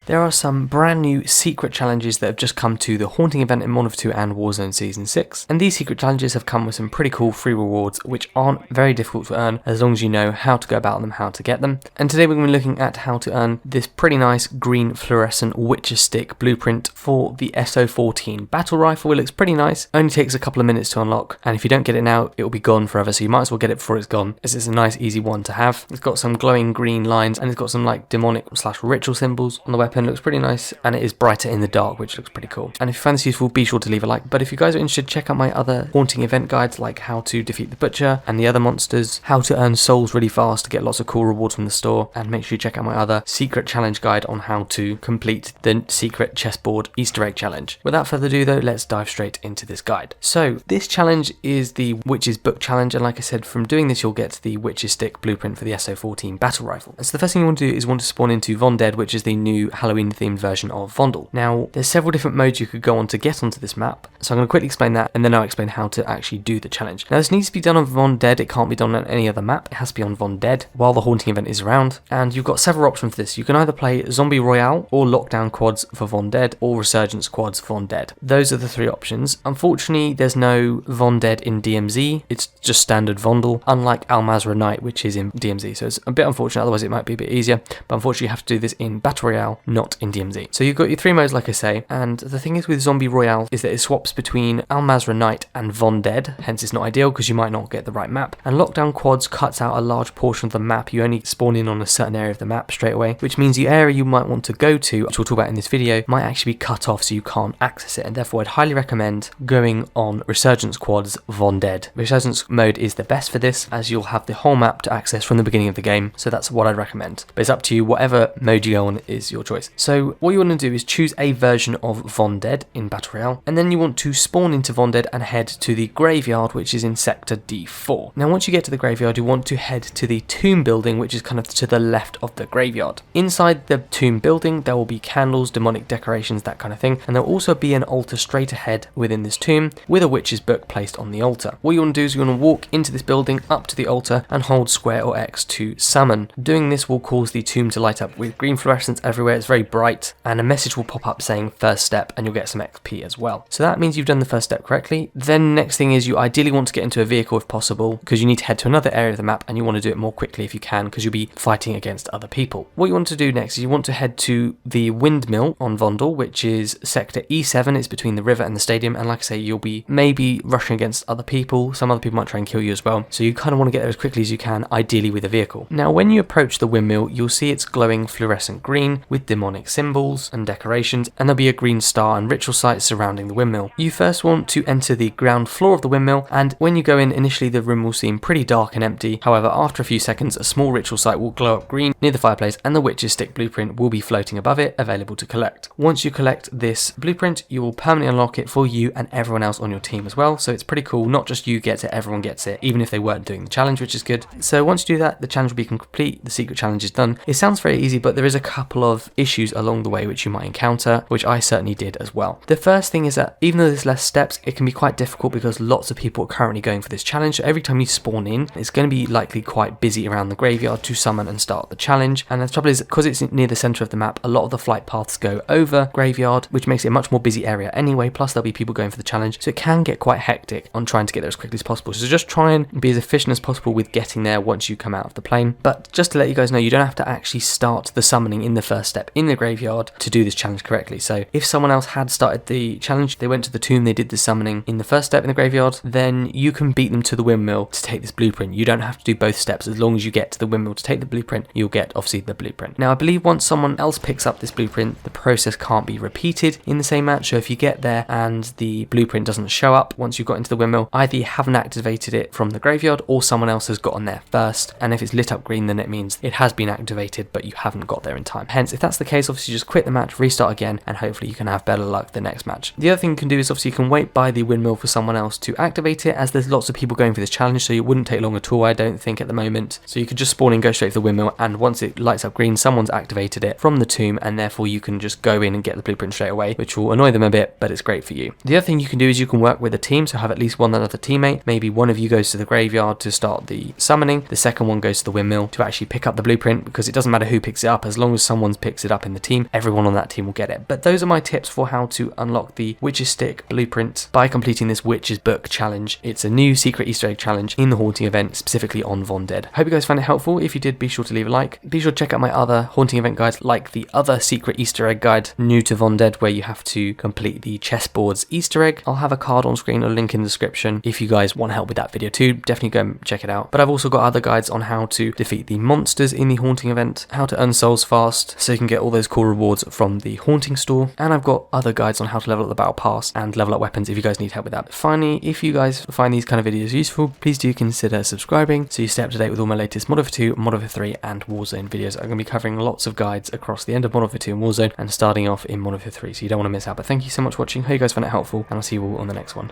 there are some brand new secret challenges that have just come to the Haunting event in MW2 and Warzone Season 6, and these secret challenges have come with some pretty cool free rewards which aren't very difficult to earn as long as you know how to go about them, how to get them. And today we're going to be looking at how to earn this pretty nice green fluorescent Witcher stick blueprint for the SO14 battle rifle. It looks pretty nice, only takes a couple of minutes to unlock, and if you don't get it now it will be gone forever, so you might as well get it before it's gone, as it's a nice easy one to have. It's got some glowing green lines and it's got some like demonic / ritual symbols on the weapon. Looks pretty nice, and it is brighter in the dark, which looks pretty cool. And if you find this useful, be sure to leave a like. But if you guys are interested, check out my other Haunting event guides, like how to defeat the Butcher and the other monsters, how to earn souls really fast to get lots of cool rewards from the store, and make sure you check out my other secret challenge guide on how to complete the secret chessboard Easter egg challenge. Without further ado though, let's dive straight into this guide. So this challenge is the Witch's Book challenge, and like I said, from doing this you'll get the Witch's stick blueprint for the SO14 battle rifle. And so the first thing you want to do is want to spawn into Vondead, which is the new Halloween themed version of Vondead. Now there's several different modes you could go on to get onto this map, so I'm going to quickly explain that and then I'll explain how to actually do the challenge. Now this needs to be done on Vondead, it can't be done on any other map, it has to be on Vondead while the Haunting event is around, and you've got several options for this. You can either play Zombie Royale or Lockdown quads for Vondead or Resurgence quads for Vondead. Those are the three options. Unfortunately there's no Vondead in DMZ, it's just standard Vondel, unlike Almazra Night which is in DMZ, so it's a bit unfortunate, otherwise it might be a bit easier, but unfortunately you have to do this in Battle Royale, not in DMZ. So you've got your three modes like I say, and the thing is with Zombie Royale is that it swaps between Almazra Night and Vondead, hence it's not ideal because you might not get the right map, and Lockdown quads cuts out a large portion of the map. You only spawn in on a certain area of the map straight away, which means the area you might want to go to, which we'll talk about in this video, might actually be cut off so you can't access it, and therefore I'd highly recommend going on Resurgence quads Vondead. Resurgence mode is the best for this, as you'll have the whole map to access from the beginning of the game, so that's what I'd recommend. But it's up to you, whatever mode you go on is your choice. So what you want to do is choose a version of Vondead in Battle Royale, and then you want to spawn into Vondead and head to the graveyard, which is in sector D4. Now once you get to the graveyard you want to head to the tomb building, which is kind of to the left of the graveyard. Inside the tomb building there will be candles, demonic decorations, that kind of thing, and there'll also be an altar straight ahead within this tomb with a witch's book placed on the altar. What you want to do is you want to walk into this building up to the altar and hold square or X to summon. Doing this will cause the tomb to light up with green fluorescence everywhere, it's very bright, and a message will pop up saying first step, and you'll get some XP as well. So that means you've done the first step correctly. Then next thing is you ideally want to get into a vehicle if possible, because you need to head to another area of the map and you want to do it more quickly if you can, because you'll be fighting against other people. What you want to do next is you want to head to the windmill on Vondead, which is sector E7, it's between the river and the stadium, and like I say, you'll be maybe rushing against other people, some other people might try and kill you as well, so you kind of want to get there as quickly as you can, ideally with a vehicle. Now when you approach the windmill you'll see it's glowing fluorescent green with demonic symbols and decorations, and there'll be a green star and ritual sites surrounding the windmill. You first want to enter the ground floor of the windmill, and when you go in initially the room will seem pretty dark and empty, however after a few seconds a small ritual site will glow up green near the fireplace and the witch's stick blueprint will be floating above it, available to collect. Once you collect this blueprint you will permanently unlock it for you and everyone else on your team as well, so it's pretty cool, not just you get it, everyone gets it, even if they weren't doing the challenge, which is good. So once you do that the challenge will be complete, the secret challenge is done. It sounds very easy, but there is a couple of issues along the way which you might encounter, which I certainly did as well. The first thing is that even though there's less steps, it can be quite difficult because lots of people are currently going for this challenge, so every time you spawn in it's going to be likely quite busy around the graveyard to summon and start the challenge. And the trouble is, because it's near the centre of the map, a lot of the flight paths go over graveyard, which makes it a much more busy area anyway, plus there'll be people going for the challenge, so it can get quite hectic on trying to get there as quickly as possible. So just try and be as efficient as possible with getting there once you come out of the plane. But just to let you guys know, you don't have to actually start the summoning in the first step in the graveyard to do this challenge correctly. So if someone else had started the challenge, they went to the tomb, they did the summoning in the first step in the graveyard, then you can beat them to the windmill to take this blueprint. You don't have to do both steps. As long as you get to the windmill to take the blueprint, you'll get obviously the blueprint. Now I believe once someone else picks up this blueprint, the process can't be repeated in the same match. So if you get there and the blueprint doesn't show up once you've got into the windmill, either you haven't activated it from the graveyard or someone else has gotten there first, and if it's lit up green then it means it has been activated but you haven't got there in time. Hence, if that's the case, obviously just quit the match, restart again, and hopefully you can have better luck the next match. The other thing you can do is obviously you can wait by the windmill for someone else to activate it, as there's lots of people going for this challenge, so it wouldn't take long at all, I don't think, at the moment. So you could just spawn in, go straight to the windmill, and once it lights up green, someone's activated it from the tomb, and therefore you can just go in and get the blueprint straight away, which will annoy them a bit, but it's great for you. The other thing you can do is you can work with a team, so have at least one other teammate. Maybe one of you goes to the graveyard to start the summoning, the second one goes to the windmill to actually pick up the blueprint, because it doesn't matter who picks it up, as long as someone picks it up up in the team, everyone on that team will get it. But those are my tips for how to unlock the Witch's Stick blueprint by completing this Witch's Book challenge. It's a new secret Easter egg challenge in the haunting event, specifically on Vondead. Hope you guys found it helpful. If you did, be sure to leave a like. Be sure to check out my other haunting event guides, like the other secret Easter egg guide new to Vondead, where you have to complete the chessboard's Easter egg. I'll have a card on screen or link in the description if you guys want help with that video too. Definitely go and check it out. But I've also got other guides on how to defeat the monsters in the haunting event, how to earn souls fast so you can get all those cool rewards from the haunting store, and I've got other guides on how to level up the battle pass and level up weapons if you guys need help with that. Finally, if you guys find these kind of videos useful, please do consider subscribing so you stay up to date with all my latest Modern Warfare 2, Modern Warfare 3 and Warzone videos. I'm going to be covering lots of guides across the end of Modern Warfare 2 and Warzone and starting off in Modern Warfare 3, so you don't want to miss out. But thank you so much for watching. Hope you guys found it helpful, and I'll see you all on the next one.